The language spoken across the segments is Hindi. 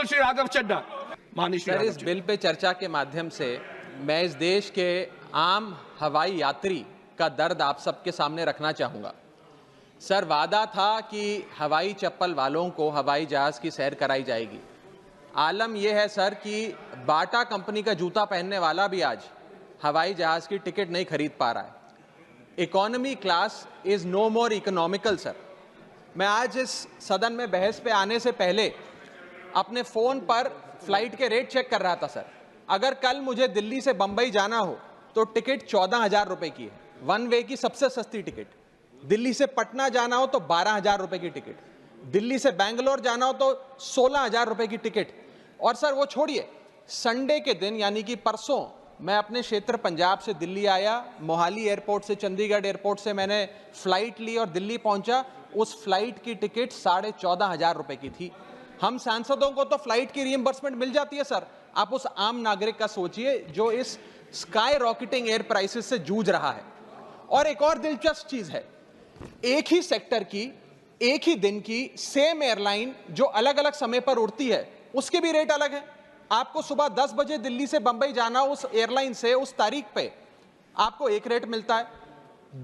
डॉक्टर श्री राघव चड्ढा। माननीय श्री सर, इस बिल पे चर्चा के माध्यम से मैं इस देश के आम हवाई यात्री का दर्द आप सबके सामने रखना चाहूँगा। सर, वादा था कि हवाई चप्पल वालों को हवाई जहाज़ की सैर कराई जाएगी। आलम यह है सर कि बाटा कंपनी का जूता पहनने वाला भी आज हवाई जहाज़ की टिकट नहीं खरीद पा रहा है। Economy class is no more economical sir. मैं आज इस सदन में बहस पे आने से पहले अपने फ़ोन पर फ्लाइट के रेट चेक कर रहा था सर। अगर कल मुझे दिल्ली से बंबई जाना हो तो टिकट 14,000 रुपये की है, वन वे की सबसे सस्ती टिकट। दिल्ली से पटना जाना हो तो 12,000 रुपये की टिकट, दिल्ली से बैंगलोर जाना हो तो 16,000 रुपये की टिकट। और सर वो छोड़िए, संडे के दिन यानी कि परसों मैं अपने क्षेत्र पंजाब से दिल्ली आया, मोहाली एयरपोर्ट से चंडीगढ़ एयरपोर्ट से मैंने फ़्लाइट ली और दिल्ली पहुंचा। उस फ्लाइट की टिकट 14,500 रुपये की थी। हम सांसदों को तो फ्लाइट की रीइंबर्समेंट मिल जाती है सर, आप उस आम नागरिक का सोचिए जो इस स्काई रॉकेटिंग एयर प्राइसेस से जूझ रहा है। और एक और दिलचस्प चीज़ है, एक ही सेक्टर की एक ही दिन की सेम एयरलाइन जो अलग अलग समय पर उड़ती है उसके भी रेट अलग है। आपको सुबह 10 बजे दिल्ली से बंबई जाना, उस एयरलाइन से उस तारीख पे आपको एक रेट मिलता है।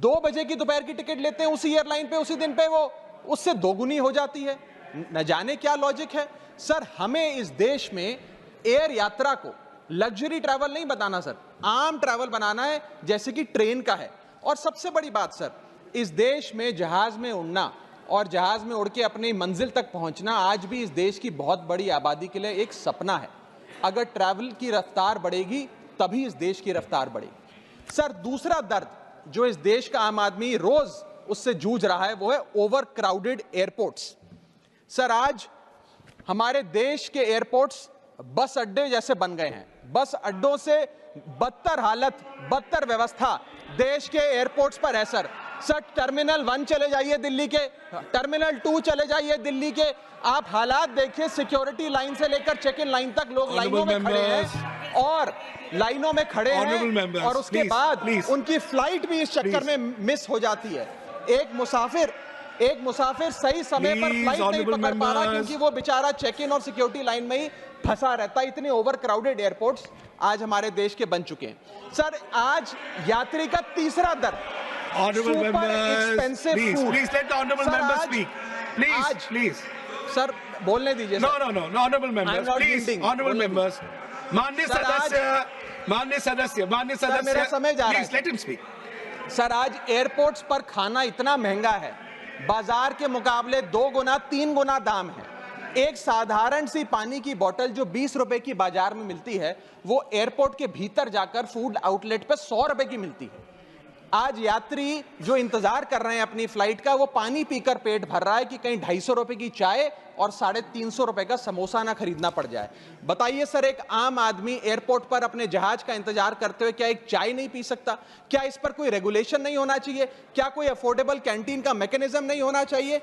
2 बजे की दोपहर की टिकट लेते हैं उसी एयरलाइन पे, उसी दिन पे वो उससे दोगुनी हो जाती है। न जाने क्या लॉजिक है सर। हमें इस देश में एयर यात्रा को लग्जरी ट्रैवल नहीं बनाना सर, आम ट्रैवल बनाना है जैसे कि ट्रेन का है। और सबसे बड़ी बात सर, इस देश में जहाज में उड़ना और जहाज में उड़ के अपनी मंजिल तक पहुंचना आज भी इस देश की बहुत बड़ी आबादी के लिए एक सपना है। अगर ट्रैवल की रफ्तार बढ़ेगी तभी इस देश की रफ्तार बढ़ेगी। सर, दूसरा दर्द जो इस देश का आम आदमी रोज उससे जूझ रहा है वो है ओवर क्राउडेड एयरपोर्ट्स। सर, आज हमारे देश के एयरपोर्ट्स बस अड्डे जैसे बन गए हैं। बस अड्डों से बदतर हालत, बदतर व्यवस्था देश के एयरपोर्ट्स पर है सर। सर, टर्मिनल 1 चले जाइए दिल्ली के, टर्मिनल 2 चले जाइए दिल्ली के, आप हालात देखिए। सिक्योरिटी लाइन से लेकर चेक इन लाइन तक लोग लाइनों में खड़े हैं और लाइनों में खड़े हैं और उसके बाद उनकी फ्लाइट भी इस चक्कर में मिस हो जाती है। एक मुसाफिर सही समय पर फ्लाइट नहीं पकड़ पा रहा क्योंकि वो बेचारा चेक इन और सिक्योरिटी लाइन में ही फंसा रहता है। इतने ओवर क्राउडेड एयरपोर्ट्स आज हमारे देश के बन चुके हैं। सर, आज यात्री का तीसरा दर Honorable members, please let the honorable members speak. Please. Sir, बोलने दीजिए। No, honorable members, please. Honorable members. माननीय सदस्य, मेरा समय जा रहा है। Please let him speak. Sir, आज एयरपोर्ट्स पर खाना इतना महंगा है, बाजार के मुकाबले 2 गुना 3 गुना दाम है। एक साधारण सी पानी की बोतल जो 20 रुपए की बाजार में मिलती है वो एयरपोर्ट के भीतर जाकर फूड आउटलेट पर 100 रुपए की मिलती है। आज यात्री जो इंतजार कर रहे हैं अपनी फ्लाइट का, वो पानी पीकर पेट भर रहा है कि कहीं 250 रुपए की चाय और 350 रुपए का समोसा ना खरीदना पड़ जाए। बताइए सर, एक आम आदमी एयरपोर्ट पर अपने जहाज का इंतजार करते हुए क्या एक चाय नहीं पी सकता? क्या इस पर कोई रेगुलेशन नहीं होना चाहिए? क्या कोई अफोर्डेबल कैंटीन का मैकेनिज्म नहीं होना चाहिए?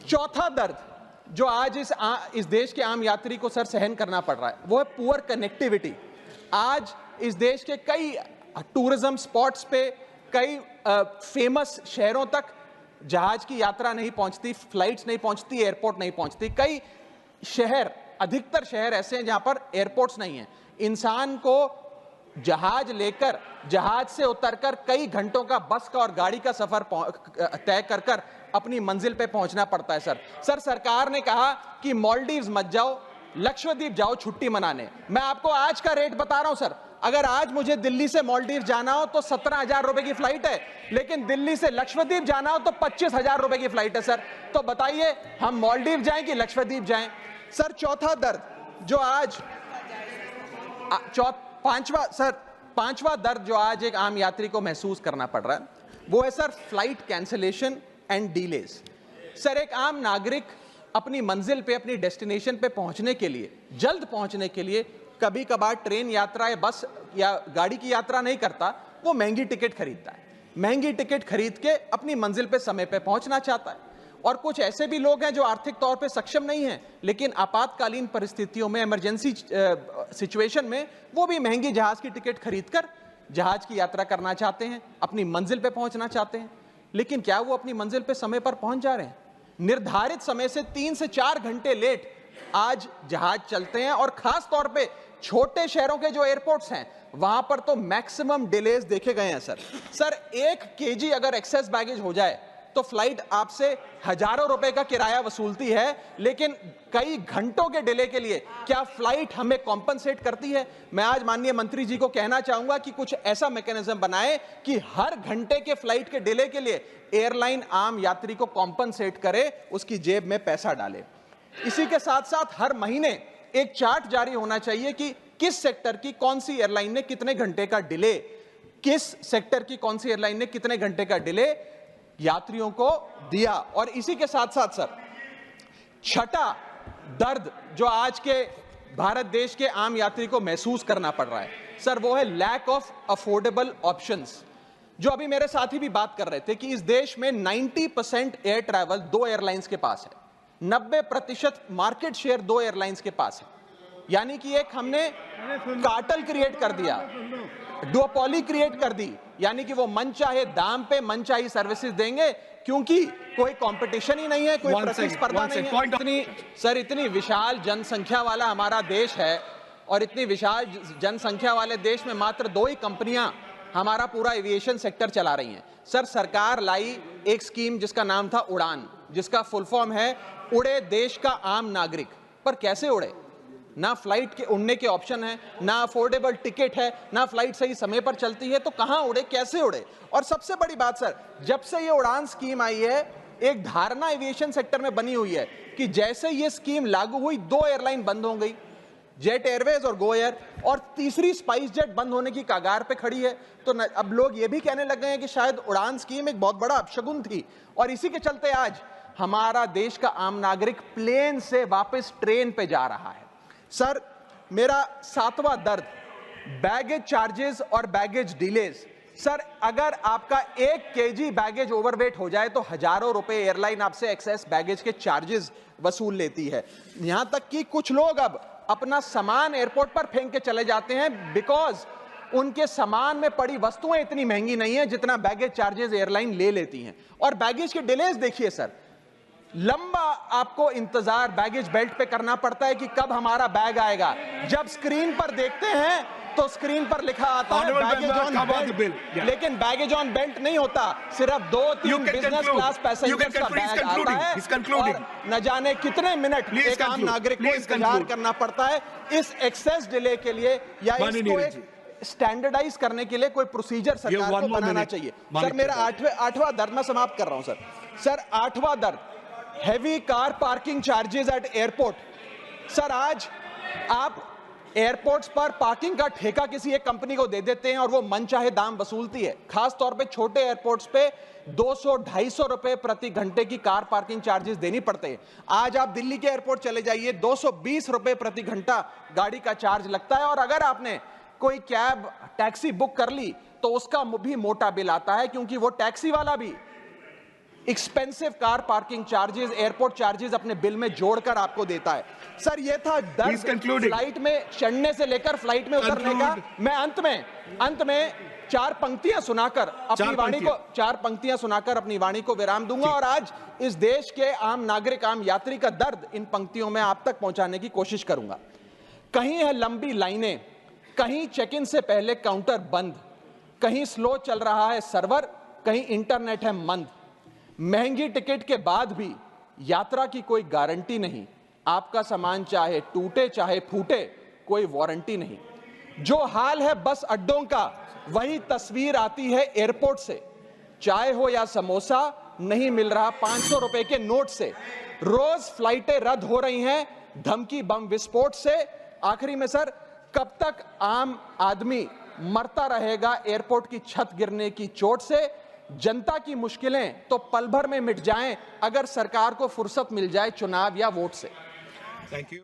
चौथा दर्द जो आज इस देश के आम यात्री को सर सहन करना पड़ रहा है वो है पुअर कनेक्टिविटी। आज इस देश के कई टूरिज्म स्पॉट्स पे, कई फेमस शहरों तक जहाज की यात्रा नहीं पहुंचती, फ्लाइट्स नहीं पहुंचती, एयरपोर्ट नहीं पहुंचती। कई शहर, अधिकतर शहर ऐसे हैं जहां पर एयरपोर्ट्स नहीं हैं। इंसान को जहाज लेकर, जहाज से उतरकर कई घंटों का बस का और गाड़ी का सफर तय कर अपनी मंजिल पे पहुंचना पड़ता है सर। सरकार ने कहा कि मालदीव्स मत जाओ, लक्षद्वीप जाओ छुट्टी मनाने। मैं आपको आज का रेट बता रहा हूं सर। अगर आज मुझे दिल्ली से मालदीव जाना हो तो 17,000 रुपए की फ्लाइट है, लेकिन दिल्ली से लक्षद्वीप जाना हो तो 25,000 रुपए की फ्लाइट है सर। तो बताइए हम मालदीव जाएं कि लक्षद्वीप जाएं? सर, चौथा दर्द जो आज पांचवा दर्द जो आज एक आम यात्री को महसूस करना पड़ रहा है वो है sir flight cancellation and delays. Sir, एक आम नागरिक अपनी मंजिल पे, अपनी डेस्टिनेशन पे पहुंचने के लिए, जल्द पहुंचने के लिए कभी कभार ट्रेन यात्रा या बस या गाड़ी की यात्रा नहीं करता, वो महंगी टिकट खरीदता है। महंगी टिकट खरीद के अपनी मंजिल पे समय पे पहुंचना चाहता है। और कुछ ऐसे भी लोग हैं जो आर्थिक तौर पे सक्षम नहीं हैं, लेकिन आपातकालीन परिस्थितियों में, इमरजेंसी सिचुएशन में वो भी महंगी जहाज की टिकट खरीदकर जहाज की यात्रा करना चाहते हैं, अपनी मंजिल पे पहुंचना चाहते हैं। लेकिन क्या वो अपनी मंजिल पे समय पर पहुंच जा रहे हैं? निर्धारित समय से 3 से 4 घंटे लेट आज जहाज चलते हैं और खास तौर पे छोटे शहरों के जो एयरपोर्ट्स हैं वहां पर तो मैक्सिमम डिलेज देखे गए हैं सर 1 केजी अगर एक्सेस बैगेज हो जाए तो फ्लाइट आपसे हजारों रुपए का किराया वसूलती है, लेकिन कई घंटों के डिले के लिए क्या फ्लाइट हमें कॉम्पनसेट करती है? मैं आज माननीय मंत्री जी को कहना चाहूंगा कि कुछ ऐसा मैकेनिज्म बनाए कि हर घंटे के फ्लाइट के डिले के लिए एयरलाइन आम यात्री को कॉम्पनसेट करे, उसकी जेब में पैसा डाले। इसी के साथ साथ हर महीने एक चार्ट जारी होना चाहिए कि किस सेक्टर की कौन सी एयरलाइन ने कितने घंटे का डिले, किस सेक्टर की कौन सी एयरलाइन ने कितने घंटे का डिले यात्रियों को दिया। और इसी के साथ साथ सर छठा दर्द जो आज के भारत देश के आम यात्री को महसूस करना पड़ रहा है सर, वो है लैक ऑफ अफोर्डेबल ऑप्शंस। जो अभी मेरे साथी भी बात कर रहे थे कि इस देश में 90% एयर ट्रैवल 2 एयरलाइंस के पास है, 90% मार्केट शेयर 2 एयरलाइंस के पास है, यानी कि एक हमने कार्टेल क्रिएट कर दिया, डुओपोली क्रिएट कर दी, यानी कि वो मन चाहे दाम पे मन चाहे सर्विसेज देंगे क्योंकि कोई कंपटीशन ही नहीं है, कोई प्रतिस्पर्धा नहीं है। इतनी विशाल जनसंख्या वाला हमारा देश है और इतनी विशाल जनसंख्या वाले देश में मात्र 2 ही कंपनियां हमारा पूरा एविएशन सेक्टर चला रही हैं। सर सरकार लाई एक स्कीम जिसका नाम था उड़ान, जिसका फुल फॉर्म है उड़े देश का आम नागरिक। पर कैसे उड़े? ना फ्लाइट के उड़ने के ऑप्शन है, ना अफोर्डेबल टिकट है, ना फ्लाइट सही समय पर चलती है, तो कहां उड़े, कैसे उड़े? और सबसे बड़ी बात सर, जब से ये उड़ान स्कीम आई है एक धारणा एविएशन सेक्टर में बनी हुई है कि जैसे ये स्कीम लागू हुई 2 एयरलाइन बंद हो गई, जेट एयरवेज और गो एयर, और तीसरी स्पाइस जेट बंद होने की कगार पे खड़ी है। तो अब लोग ये भी कहने लग गए हैं कि शायद उड़ान स्कीम एक बहुत बड़ा अपशगुन थी। और इसी के चलते आज हमारा देश का आम नागरिक प्लेन से वापस ट्रेन पे जा रहा है। सर मेरा 7वां दर्द बैगेज चार्जेस और बैगेज डिलेज। सर अगर आपका 1 केजी बैगेज ओवरवेट हो जाए तो हजारों रुपए एयरलाइन आपसे एक्सेस बैगेज के चार्जेस वसूल लेती है। यहां तक कि कुछ लोग अब अपना सामान एयरपोर्ट पर फेंक के चले जाते हैं बिकॉज उनके सामान में पड़ी वस्तुएं इतनी महंगी नहीं है जितना बैगेज चार्जेस एयरलाइन ले लेती हैं। और बैगेज के डिलेज देखिए सर, लंबा आपको इंतजार बैगेज बेल्ट पे करना पड़ता है कि कब हमारा बैग आएगा। जब स्क्रीन पर देखते हैं तो स्क्रीन पर लिखा आता है बैगेज ऑन बेल्ट, लेकिन बैगेज ऑन बेल्ट नहीं होता, सिर्फ 2-3 बिजनेस क्लास पैसेंजर्स का बैग आता है और न जाने कितने मिनट एक आम नागरिक को इंतजार करना पड़ता है। इस एक्सेस डिले के लिए या इसको एक स्टैंडर्डाइज करने के लिए कोई प्रोसीजर सरकार को बनाना चाहिए। सर मेरा 8वां दर्द मैं समाप्त कर रहा हूं सर 8वां दर्द heavy car parking charges eight airport. Sir आज आप एयरपोर्ट्स पर पार्किंग का ठेका किसी एक कंपनी को दे देते हैं और वो मनचाहे दाम वसूलती है। खास तौर पे छोटे एयरपोर्ट्स पे 200-250 रुपए प्रति घंटे की कार पार्किंग चार्जेस देनी पड़ते हैं। आज आप दिल्ली के एयरपोर्ट चले जाइए, 220 रुपए प्रति घंटा गाड़ी का चार्ज लगता है। और अगर आपने कोई कैब टैक्सी बुक कर ली तो उसका भी मोटा बिल आता है, क्योंकि वो टैक्सी वाला भी expensive car parking charges, airport charges अपने बिल में जोड़कर आपको देता है। सर ये था दर्द फ्लाइट में चढ़ने से लेकर फ्लाइट में उतरने का। मैं अंत में 4 पंक्तियां सुनाकर अपनी वाणी को विराम दूंगा और आज इस देश के आम नागरिक, आम यात्री का दर्द इन पंक्तियों में आप तक पहुंचाने की कोशिश करूंगा। कहीं है लंबी लाइनें, कहीं चेक इन से पहले काउंटर बंद, कहीं स्लो चल रहा है सर्वर, कहीं इंटरनेट है मंद। महंगी टिकट के बाद भी यात्रा की कोई गारंटी नहीं, आपका सामान चाहे टूटे चाहे फूटे कोई वारंटी नहीं। जो हाल है बस अड्डों का वही तस्वीर आती है एयरपोर्ट से। चाय हो या समोसा नहीं मिल रहा 500 रुपए के नोट से। रोज फ्लाइटें रद्द हो रही हैं धमकी बम विस्फोट से। आखिरी में सर, कब तक आम आदमी मरता रहेगा एयरपोर्ट की छत गिरने की चोट से? जनता की मुश्किलें तो पल भर में मिट जाएं अगर सरकार को फुर्सत मिल जाए चुनाव या वोट से। Thank you.